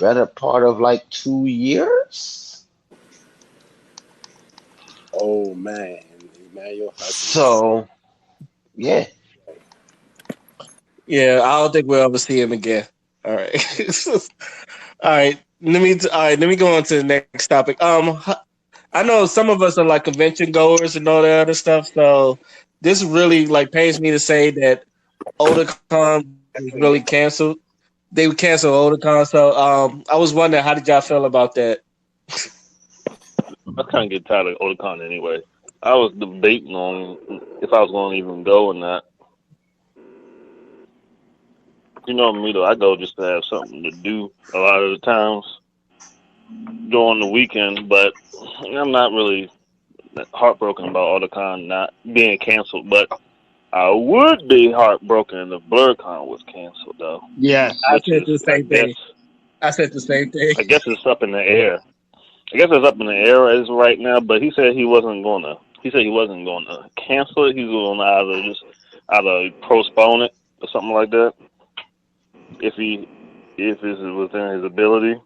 better part of like 2 years. Oh man, Emmanuel Hutchins. So yeah, Yeah, I don't think we'll ever see him again. All right. All right. Let me go on to the next topic. I know some of us are like convention goers and all that other stuff, so this really like pains me to say that Otakon was really canceled. They would cancel Otakon, so I was wondering how did y'all feel about that? I kind of get tired of Otakon anyway. I was debating on if I was going to even go or not. You know me though, I go just to have something to do a lot of the times during the weekend, but I'm not really heartbroken about Otakon not being canceled, but I would be heartbroken if BlurCon was canceled though. Yes. I Which said is, the same thing. I said the same thing. I guess it's up in the air. I guess it's up in the air as right now, but he said he wasn't gonna. He said he wasn't gonna cancel it. He was gonna either postpone it or something like that. If it's within his ability.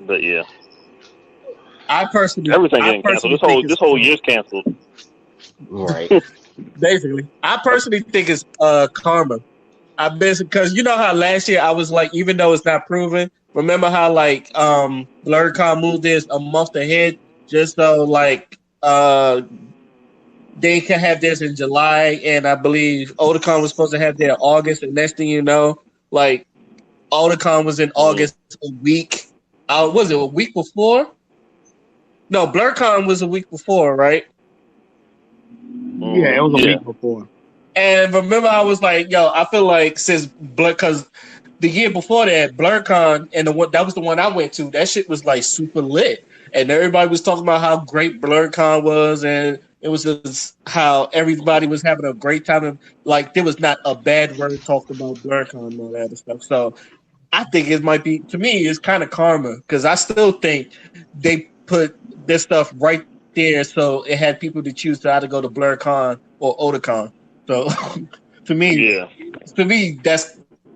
But yeah, I personally, everything I getting canceled. personally think it's This whole year's canceled. right. basically. I personally think it's karma. I basically because you know how last year I was like, even though it's not proven, remember how like BlurCon moved this a month ahead just so like they can have this in July, and I believe Otakon was supposed to have their August, and next thing you know, like Otakon was in Mm-hmm. August a week. Was it a week before? No, BlurCon was a week before, right? Yeah, it was a Yeah. week before. And remember, I was like, "Yo, I feel like since because the year before that, BlurCon, and the one that was the one I went to. That shit was like super lit, and everybody was talking about how great BlurCon was, and it was just how everybody was having a great time. And like there was not a bad word talked about BlurCon and all that other stuff. So I think it might be to me, it's kind of karma because I still think they put this stuff right there, so it had people to choose to either go to BlurCon or Otakon. So to me, Yeah.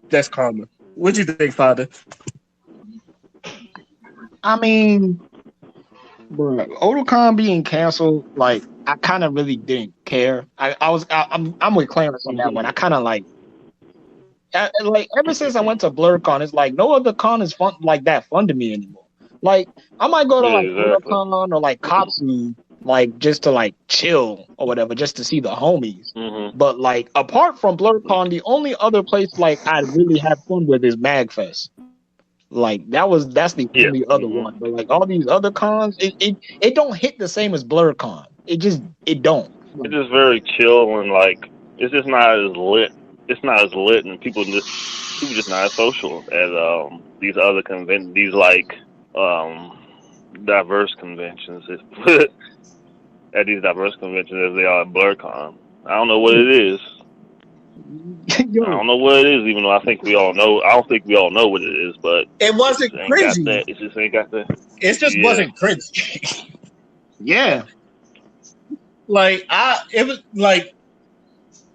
that's karma. What do you think, Father? I mean, bro, Otakon being canceled, like I kind of really didn't care. I'm with Clarence on that one. I kind of like ever since I went to BlurCon, it's like no other con is fun like that fun to me anymore. Like I might go to Yeah. like Exactly. Otakon or like Katsu, like just to like chill or whatever, just to see the homies. Mm-hmm. But like apart from BlurCon, the only other place like I really have fun with is MagFest. Like that's the Yeah. only other Mm-hmm. one. But like all these other cons, it don't hit the same as BlurCon. It don't. It's just very chill and like it's just not as lit. It's not as lit, and people just not as social as these other these like diverse conventions. At these diverse conventions as they are at BlurCon. I don't know what it is. I Yo, don't know what it is, even though I think we all know. I don't think we all know what it is, but It wasn't it ain't got cringy. that. It just ain't got that. It just Yeah. wasn't cringy. yeah. Like it was like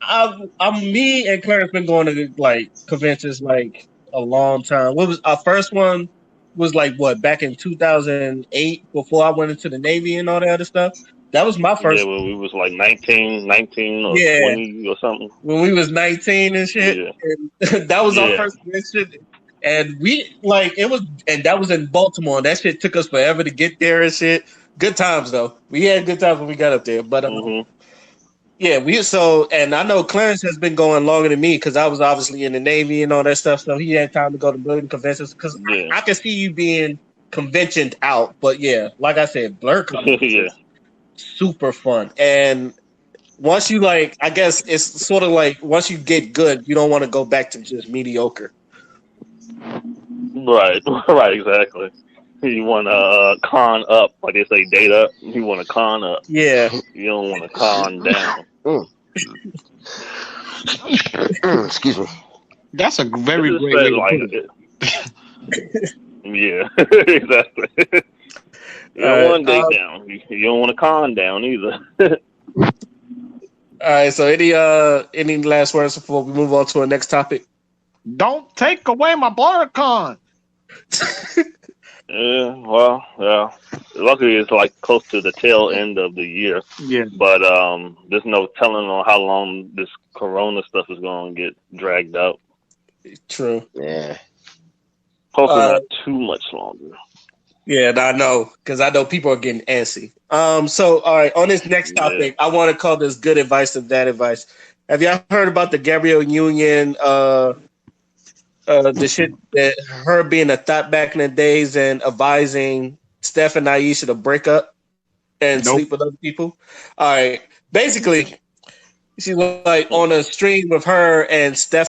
I'm me and Clarence been going to like conventions like a long time. What was our first one? Was like what back in 2008 before I went into the Navy and all that other stuff. That was my Yeah, first. when we was like 19 or Yeah, 20 or something. when we was 19 and shit. Yeah. And that was our Yeah. first convention. And we like it was, and that was in Baltimore. That shit took us forever to get there and shit. Good times though. We had good times when we got up there. But Mhm. yeah, and I know Clarence has been going longer than me because I was obviously in the Navy and all that stuff. So he had time to go to building conventions because Yeah. I can see you being conventioned out. But yeah, like I said, BlurCon is Yeah. just super fun. And once you like, I guess it's sort of like once you get good, you don't want to go back to just mediocre. Right. Right. Exactly. You want to con up, like they say, date up. You want to con up. Yeah. You don't want to con down. Excuse me. That's a very It just great way says to like, put it. yeah, exactly. You don't want to date down. You don't want to con down either. All right. So any last words before we move on to our next topic? Don't take away my BlurCon. Yeah, well, yeah. Luckily, it's like close to the tail end of the year, Yeah. but there's no telling on how long this Corona stuff is going to get dragged out. True. Yeah. Hopefully, not too much longer. Yeah, I know, because I know people are getting antsy. So, all right, on this next topic, I want to call this good advice and bad advice. Have y'all heard about the Gabrielle Union, the shit that her being a thought back in the days and advising Steph and Aisha to break up and sleep with other people? All right, basically, she's like on a stream with her and Steph